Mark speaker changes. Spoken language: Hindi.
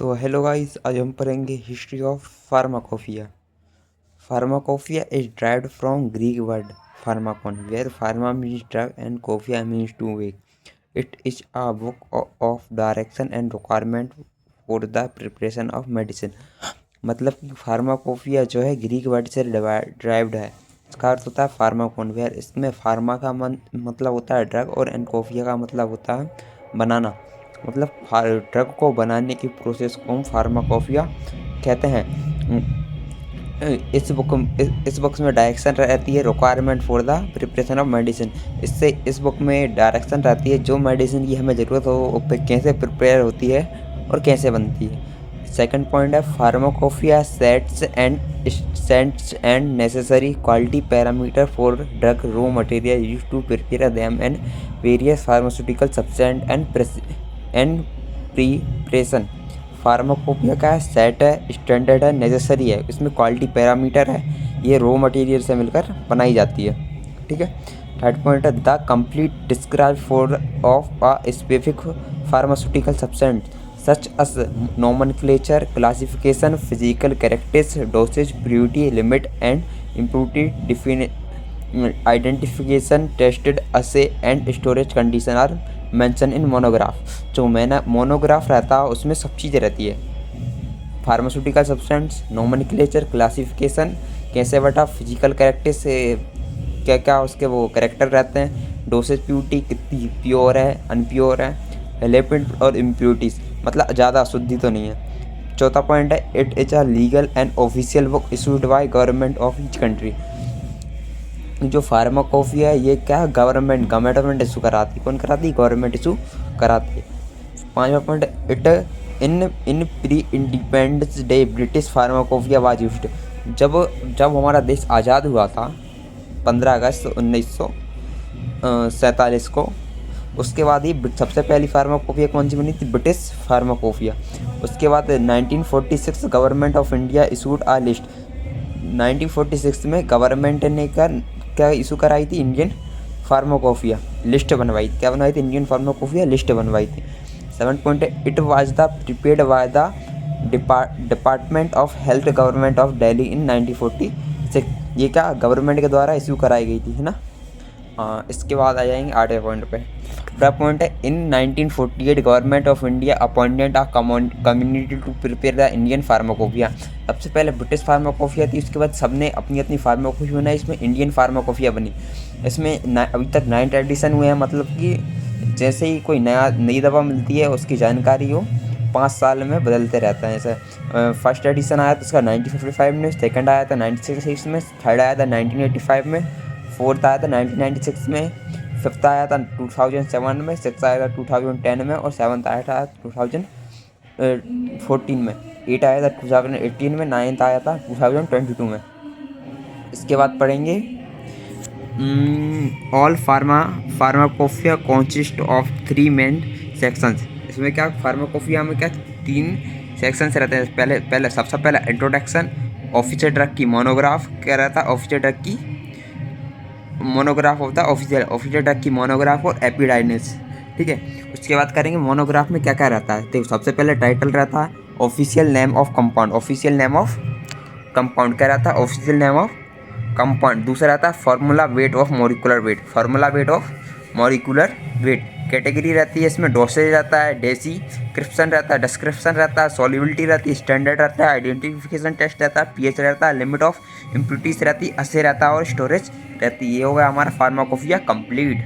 Speaker 1: तो हेलो गाइस, आज हम पढ़ेंगे history of pharmacopoeia. Pharmacopoeia is derived from Greek word pharmakon, where pharma means drug and kophia means to wake. It is a book of direction and requirement for the preparation of medicine. मतलब कि फार्माकोफिया जो है ग्रीक वर्ड से ड्राइव्ड है। इसका अर्थ होता है फार्माकोन, वेयर इसमें फार्मा का मतलब होता है ड्रग और एनकोफिया का मतलब होता है बनाना। मतलब ड्रग को बनाने की प्रोसेस को हम फार्माकोफिया कहते हैं। इस बुक में डायरेक्शन रहती है requirement for the preparation of medicine. इस बुक में डायरेक्शन रहती है जो मेडिसिन की हमें ज़रूरत हो वो कैसे प्रिपेयर होती है और कैसे बनती है। सेकंड पॉइंट है pharmacopoeia sets and necessary quality parameter for drug raw material used to prepare them and various pharmaceutical substance and preparation. Pharmacopoeia का सेट है, स्टैंडर्ड है, नेसेसरी है, इसमें क्वालिटी पैरामीटर है, ये रॉ मटेरियल से मिलकर बनाई जाती है। ठीक है। थर्ड पॉइंट है the complete describe for of a specific pharmaceutical substance such as nomenclature, classification, physical characteristics, dosage, purity, limit and impurity identification, tested, assay and storage condition are mention in monograph. जो मोनोग्राफ रहता है उसमें सब चीज़ें रहती है। फार्मास्यूटिकल सब्सटेंस, नोमेनक्लेचर, क्लासिफिकेशन, कैसे बटा, फिजिकल कैरेक्टर से क्या क्या उसके वो कैरेक्टर रहते हैं, डोसेज, प्योरिटी कितनी प्योर है, अनप्योर है, लिमिट और इम्प्योरिटीज़ मतलब ज़्यादा अशुद्धि तो नहीं है। चौथा पॉइंट है it is a legal and official book issued by government of each country. जो फार्माकोफिया है ये क्या गवर्नमेंट इशू कराती है। कौन कराती है? गवर्नमेंट इशू कराती है। पाँचवा point it in pre independence day British pharmacopoeia was used. जब हमारा देश आज़ाद हुआ था 15 अगस्त 1947 को, उसके बाद ही सबसे पहली फार्माकोफिया कौन सी बनी थी? British pharmacopoeia. उसके बाद 1946 government of India issued a list. 1946 में गवर्नमेंट ने क्या इशू कराई थी? इंडियन फार्माकोफिया लिस्ट बनवाई थी। क्या बनवाई थी? इंडियन फार्माकोफिया लिस्ट बनवाई थी। 7 point it was the prepared by the department of health government of Delhi in 1946। ये क्या गवर्नमेंट के द्वारा इशू कराई गई थी, है ना। इसके बाद आ जाएंगे 8वें पॉइंट पे। पॉइंट है in 1948 government of India appointed a community to prepare the Indian pharmacopoeia. सबसे पहले ब्रिटिश फार्माकोफिया थी, उसके बाद सबने अपनी अपनी फार्माकोफिया बनाई, इसमें इंडियन फार्माकोफिया बनी। इसमें अभी तक 9 एडिशन हुए हैं। मतलब कि जैसे ही कोई नई दवा मिलती है उसकी जानकारी हो 5 साल में बदलते रहता है। जैसे फर्स्ट एडिशन आया था उसका 1955 में, सेकंड आया था 1966 में, थर्ड आया था 1985 में, फोर्थ आया था 1996 में, फिफ्थ आया था 2007 में, सिक्स आया था 2010 में और सेवन्थ आया था 2014 में, एट आया था 2018 में, नाइन्थ आया था 2022 में। इसके बाद पढ़ेंगे all pharmacopoeia consist of 3 main sections. इसमें क्या फार्माकोफिया में क्या 3 सेक्शंस रहते हैं। पहले सबसे पहला इंट्रोडक्शन, ऑफिशियल ड्रग की मोनोग्राफ क्या रहता है, ऑफिशियल ड्रग की मोनोग्राफ होता है, ऑफिशियल ड्रग की मोनोग्राफ और एपिडाइनिस। ठीक है। उसके बाद करेंगे मोनोग्राफ में क्या क्या रहता है। देखो सबसे पहले टाइटल रहता है official name of compound. Official name of compound क्या रहता है? Official name of compound. दूसरा रहता है formula weight of molecular weight. Formula weight of molecular weight. Category रहती है इसमें, डोसेज रहता है, डिस्क्रिप्शन रहता है, सॉल्युबिलिटी रहती है, स्टैंडर्ड रहता है, आइडेंटिफिकेशन टेस्ट रहता है, पीएच रहता है, लिमिट ऑफ इम्प्योरिटीज रहती है, असे रहता है और स्टोरेज रहती है। ये हो गया हमारा फार्माकोफिया कंप्लीट।